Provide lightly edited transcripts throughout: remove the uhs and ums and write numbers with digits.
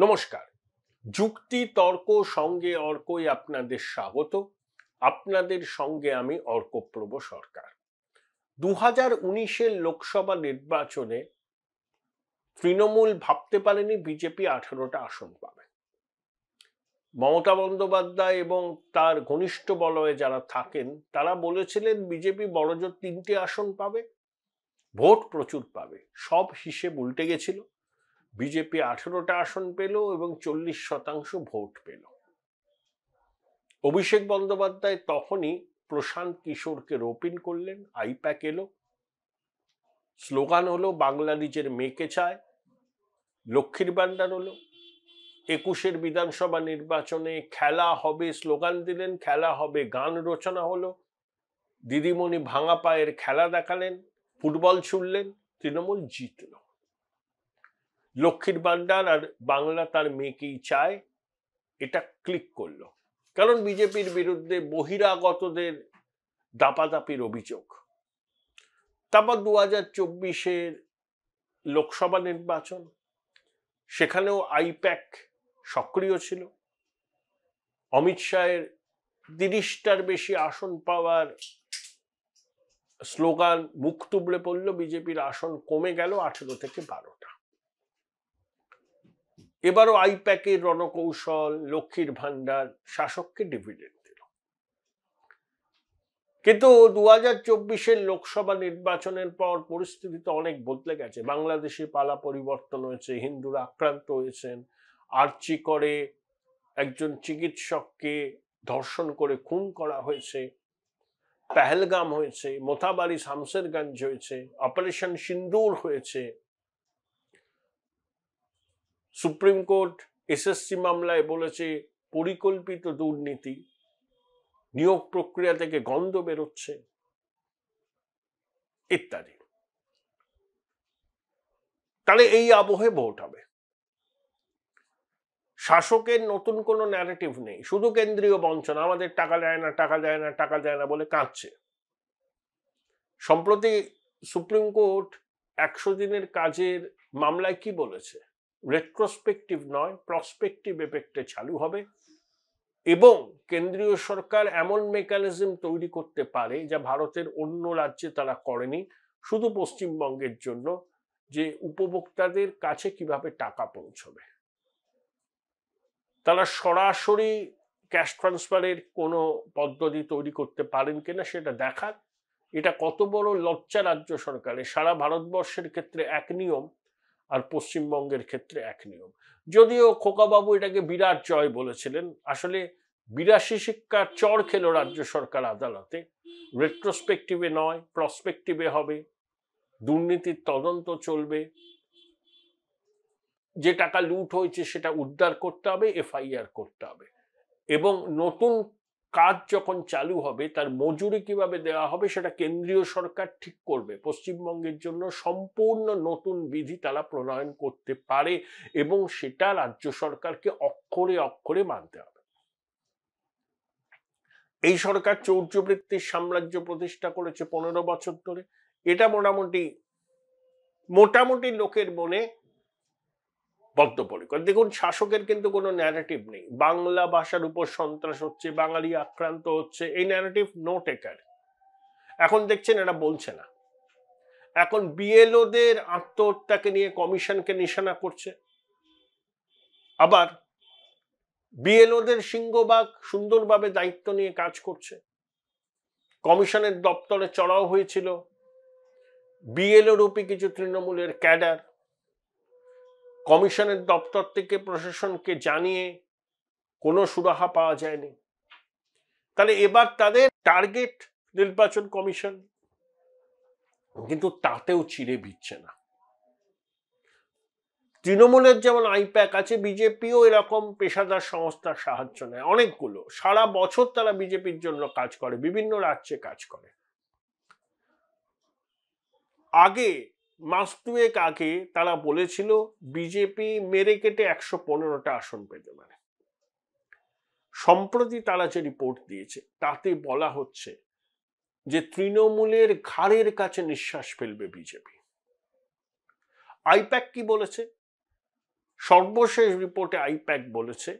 নমস্কার। যুক্তি তর্ক সঙ্গে অর্কই আপনাদের স্বাগত। আপনাদের সঙ্গে আমি অর্কপ্রভ সরকার। 2019-এর লোকসভা নির্বাচনে তৃণমূল ভাবতে পারেনি বিজেপি 18টা আসন পাবে। মমতা বন্দ্যোপাধ্যায় এবং তার ঘনিষ্ঠ বলয়ে যারা থাকেন তারা বলেছিলেন বিজেপি বড়জোর 3টে আসন পাবে, ভোট প্রচুর পাবে। সব হিসেব উল্টে গেছিল। বিজেপি 18টা আসন পেল এবং 40% ভোট পেল। অভিষেক বন্দ্যোপাধ্যায় তখনই প্রশান্ত কিশোরকে রোপিন করলেন। আইপ্যাক এলো, স্লোগান হলো বাংলা নিজের মেয়েকে চায়, লক্ষ্মীর ভান্ডার হলো। 21-এর বিধানসভা নির্বাচনে খেলা হবে স্লোগান দিলেন, খেলা হবে গান রচনা হলো, দিদিমণি ভাঙা পায়ের খেলা দেখালেন, ফুটবল ছুড়লেন, তৃণমূল জিতল। লক্ষ্মীর ভান্ডার আর বাংলা তার মেয়েকেই চায় এটা ক্লিক করলো, কারণ বিজেপির বিরুদ্ধে বহিরাগতদের দাপাদাপির অভিযোগ। তারপর 2024-এর লোকসভা নির্বাচন, সেখানেও আইপ্যাক সক্রিয় ছিল। অমিত শাহের 30টার বেশি আসন পাওয়ার স্লোগান মুখ তুবড়ে পড়ল, বিজেপির আসন কমে গেল 18 থেকে 12টা। এবারও আইপ্যাকের রণকৌশল, লক্ষ্মীর ভান্ডার শাসককে ডিভিডেন্ড দিল। কিন্তু 2024-এর লোকসভা নির্বাচনের পর পরিস্থিতি তো অনেক বদলে গেছে। বাংলাদেশে পালা পরিবর্তন হয়েছে, হিন্দুরা আক্রান্ত হয়েছেন, আর্চি করে একজন চিকিৎসককে ধর্ষণ করে খুন করা হয়েছে, পেহেলগাম হয়েছে, মোথাবাড়ি শামসেরগঞ্জ হয়েছে, অপারেশন সিন্দুর হয়েছে। সুপ্রিম কোর্ট এসএসসি মামলায় বলেছে পরিকল্পিত দুর্নীতি, নিয়োগ প্রক্রিয়া থেকে গন্ধ বেরোচ্ছে ইত্যাদি। তাহলে এই আবহে ভোট হবে। শাসকের নতুন কোনো ন্যারেটিভ নেই, শুধু কেন্দ্রীয় বঞ্চনা, আমাদের টাকা দেয় না, টাকা দেয় না, টাকা দেয় না বলে কাঁদছে। সম্প্রতি সুপ্রিম কোর্ট 100 দিনের কাজের মামলায় কি বলেছে? রেট্রোস্পেক্টিভ নয়, প্রসপেক্টিভ এফেক্টে চালু হবে এবং কেন্দ্রীয় সরকার এমন মেকানিজম তৈরি করতে পারে যা ভারতের অন্য রাজ্যে তারা করেনি, শুধু পশ্চিমবঙ্গের জন্য, যে উপভোক্তাদের কাছে কিভাবে টাকা পৌঁছবে। তারা সরাসরি ক্যাশ ট্রান্সফারের কোনো পদ্ধতি তৈরি করতে পারেন কিনা সেটা দেখার। এটা কত বড় লজ্জা রাজ্য সরকারের। সারা ভারতবর্ষের ক্ষেত্রে এক নিয়ম আর পশ্চিমবঙ্গের ক্ষেত্রে এক নিয়ম। যদিও খোকাবাবু এটাকে বিরাট জয় বলেছিলেন, আসলে 82 শিক্ষার চর খেলো রাজ্য সরকার আদালতে। রেট্রোস্পেক্টিভে নয়, প্রসপেক্টিভে হবে, দুর্নীতির তদন্ত চলবে, যে টাকা লুট হয়েছে সেটা উদ্ধার করতে হবে, এফআইআর করতে হবে এবং নতুন কাজ যখন চালু হবে তার মজুরি কিভাবে দেওয়া হবে সেটা কেন্দ্রীয় সরকার ঠিক করবে। পশ্চিমবঙ্গের জন্য সম্পূর্ণ নতুন বিধি তারা প্রণয়ন করতে পারে এবং সেটা রাজ্য সরকারকে অক্ষরে অক্ষরে মানতে হবে। এই সরকার চৌর্যবৃত্তির সাম্রাজ্য প্রতিষ্ঠা করেছে 15 বছর ধরে। এটা মোটামুটি লোকের মনে বদ্ধপরিকর। দেখুন, শাসকের কিন্তু কোনো ন্যারেটিভ নেই। বাংলা ভাষার উপর সন্ত্রাস হচ্ছে, বাঙালি আক্রান্ত হচ্ছে, এই ন্যারেটিভ নো টেকার। এখন দেখছেন এরা বলছে না। এখন বিএলওদের আত্মহত্যাকে নিয়ে কমিশনকে নিশানা করছে। আবার বিএলওদের সিংহভাগ সুন্দরভাবে দায়িত্ব নিয়ে কাজ করছে। কমিশনের দপ্তরে চড়াও হয়েছিল বিএলও রূপী কিছু তৃণমূলের ক্যাডার। কমিশনের দপ্তর থেকে প্রশাসনকে জানিয়ে কোনো সুরাহা পাওয়া যায়নি। তাহলে এবার তাদের টার্গেট নির্বাচন কমিশন, কিন্তু তাতেও চিড়ে ভিজছে না। তৃণমূলের যেমন আইপ্যাক আছে, বিজেপিও এরকম পেশাদার সংস্থার সাহায্য নেয় অনেকগুলো। সারা বছর তারা বিজেপির জন্য কাজ করে, বিভিন্ন রাজ্যে কাজ করে। আগে মাস দুয়েক আগে তারা বলেছিল বিজেপি মেরে কেটে 115টা আসন পেতে পারে। সম্প্রতি তারা যে রিপোর্ট দিয়েছে তাতে বলা হচ্ছে যে তৃণমূলের ঘাড়ের কাছে নিঃশ্বাস ফেলবে বিজেপি। আইপ্যাক কি বলেছে? সর্বশেষ রিপোর্টে আইপ্যাক বলেছে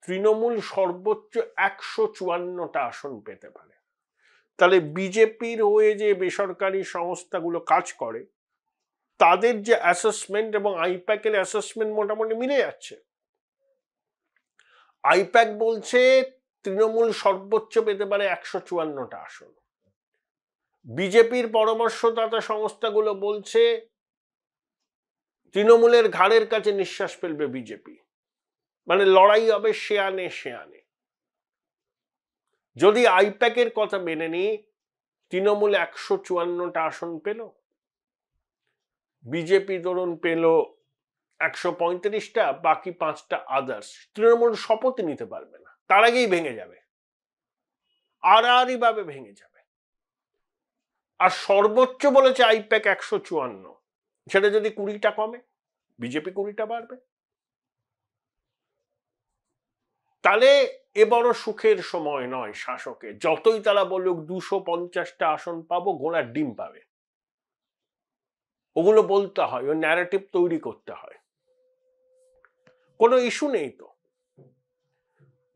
তৃণমূল সর্বোচ্চ 154টা আসন পেতে পারে। তাহলে বিজেপির হয়ে যে বেসরকারি সংস্থাগুলো কাজ করে তাদের যে অ্যাসেসমেন্ট এবং আইপ্যাকের অ্যাসেসমেন্ট মোটামুটি মিলে যাচ্ছে। আইপ্যাক বলছে তৃণমূল সর্বোচ্চ পেতে পারে 154টা আসন। বিজেপির পরামর্শদাতা সংস্থাগুলো বলছে তৃণমূলের ঘাড়ের কাছে নিঃশ্বাস ফেলবে বিজেপি, মানে লড়াই হবে শেয়ানে শেয়ানে। যদি আইপ্যাকের কথা মেনে নিই, তৃণমূল 154টা আসন পেল, বিজেপি ধরুন পেল 135টা, বাকি 5টা আদার্স। তৃণমূল শপথ নিতে পারবে না, তার আগেই ভেঙে যাবে, আড়াআড়ি ভাবে ভেঙে যাবে। আর সর্বোচ্চ বলেছে আইপ্যাক 154, সেটা যদি 20টা কমে, বিজেপি 20টা বাড়বে। তাহলে এ বড় সুখের সময় নয় শাসকের। যতই তারা বলুক 250টা আসন পাবো, ঘোড়ার ডিম পাবে, ওগুলো বলতে হয়, ও ন্যারেটিভ তৈরি করতে হয়। কোনো ইস্যু নেই তো।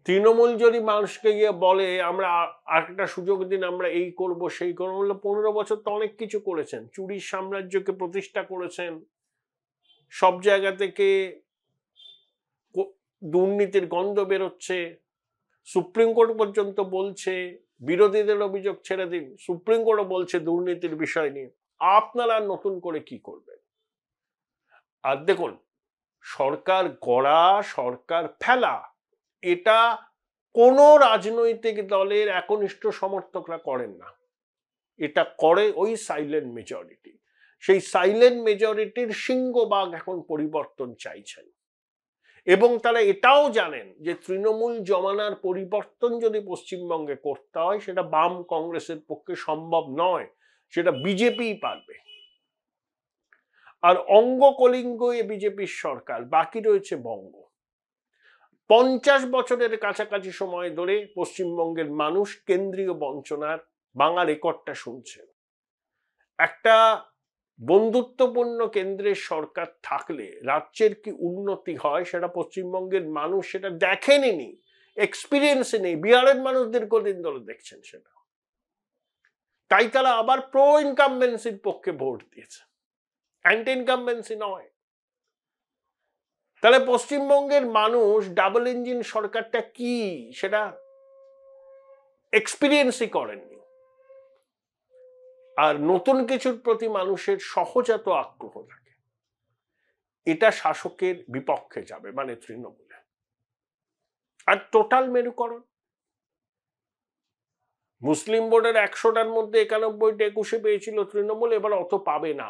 তৃণমূল যদি মানুষকে গিয়ে বলে আমরা আরেকটা সুযোগ দিন, আমরা এই করব সেই করবো, 15 বছর তো অনেক কিছু করেছেন, চুরির সাম্রাজ্যকে প্রতিষ্ঠা করেছেন, সব জায়গা থেকে দুর্নীতির গন্ধ বেরোচ্ছে, সুপ্রিম কোর্ট পর্যন্ত বলছে বিরোধীদের অভিযোগ ছেড়ে দিন, সুপ্রিম কোর্টও বলছে দুর্নীতির বিষয় নিয়ে। আপনারা নতুন করে কি করবেন? আর দেখুন, সরকার গড়া, সরকার ফেলা, এটা কোনো রাজনৈতিক দলের একনিষ্ঠ সমর্থকরা করেন না, এটা করে ওই সাইলেন্ট মেজরিটি। সেই সাইলেন্ট মেজরিটির সিংহভাগ এখন পরিবর্তন চাইছেন, এবং তারা এটাও জানেন যে তৃণমূল জমানার পরিবর্তন যদি পশ্চিমবঙ্গে করতে হয়, সেটা বাম কংগ্রেসের পক্ষে সম্ভব নয়, সেটা বিজেপি পারবে। আর অঙ্গ কলিঙ্গ এ বিজেপির সরকার, বাকি রয়েছে বঙ্গ। 50 বছরের কাছাকাছি সময় ধরে পশ্চিমবঙ্গের মানুষ কেন্দ্রীয় বঞ্চনার বাংলা রেকর্ডটা শুনছেন। একটা বন্ধুত্বপূর্ণ কেন্দ্রের সরকার থাকলে রাজ্যের কি উন্নতি হয় সেটা পশ্চিমবঙ্গের মানুষ সেটা দেখেনি, এক্সপিরিয়েন্সে নেই। বিহারের মানুষদের কদিন ধরে দেখছেন সেটা, তাই তারা আবার প্রো ইনকামবেন্সির পক্ষে ভোট দিয়েছে, অ্যান্টি ইনকামবেন্সি নয়। তাহলে পশ্চিমবঙ্গের মানুষ ডাবল ইঞ্জিন সরকারটা কি সেটা এক্সপিরিয়েন্সই করেননি। আর নতুন কিছুর প্রতি মানুষের সহজাত আগ্রহ থাকে, এটা শাসকের বিপক্ষে যাবে, মানে তৃণমূলে। আর টোটাল মেরুকরণ, মুসলিম ভোটের 100টার মধ্যে 91টা 21-এ পেয়েছিল তৃণমূল, এবার অত পাবে না।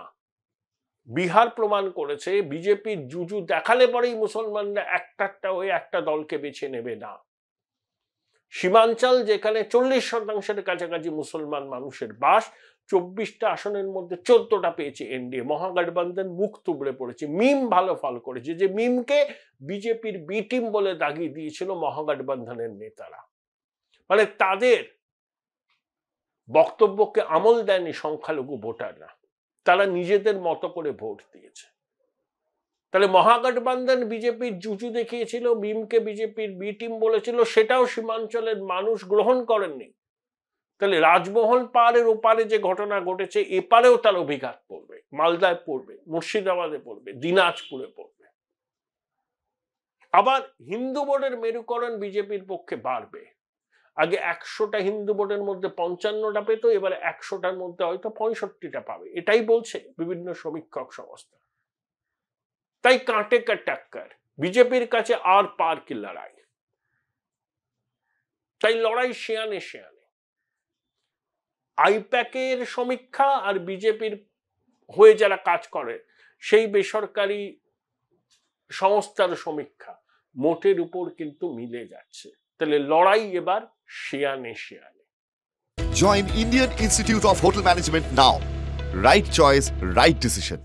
বিহার প্রমাণ করেছে বিজেপির জুজু দেখালে পরেই মুসলমানরা একটা হয়ে একটা দলকে বেছে নেবে না। সীমাঞ্চল যেখানে 40% কাছাকাছি মুসলমান মানুষের বাস, 24টা আসনের মধ্যে 14টা পেয়েছে এনডিএ। মহাগঠবন্ধন মুখ তুবড়ে পড়েছে, মিম ভালো ফল করেছে, যে মিমকে বিজেপির বি টিম বলে দাগিয়ে দিয়েছিল মহাগঠবন্ধনের নেতারা। মানে তাদের বক্তব্যকে আমল দেয়নি সংখ্যালঘু ভোটাররা, তারা নিজেদের মতো করে ভোট দিয়েছে। তাহলে মহাগঠবন্ধন বিজেপির জুজু দেখিয়েছিল, মিমকে বিজেপির বি টিম বলেছিল, সেটাও সীমাঞ্চলের মানুষ গ্রহণ করেননি। তাহলে রাজমহল পাহাড়ের ওপারে যে ঘটনা ঘটেছে, এপারেও তার অভিঘাত পড়বে, মালদায় পড়বে, মুর্শিদাবাদে পড়বে, দিনাজপুরে পড়বে। আবার হিন্দু ভোটের মেরুকরণ বিজেপির পক্ষে বাড়বে। আগে 100টা হিন্দু ভোটের মধ্যে 55টা পেত, এবারে 100টার মধ্যে হয়তো 65টা পাবে, এটাই বলছে বিভিন্ন সমীক্ষক সংস্থা। তাই কাঁটে কা টক্কর, বিজেপির কাছে আর পার কি লড়াই। তাই লড়াই শেয়ানে শেয়ানে। আইপ্যাকের সমীক্ষা আর বিজেপির হয়ে যারা কাজ করে সেই বেসরকারি সংস্থার সমীক্ষা মোটের উপর কিন্তু মিলে যাচ্ছে। তাহলে লড়াই এবার শেয়ানে শেয়ানে। Join Indian Institute of Hotel Management now. Right choice, right decision.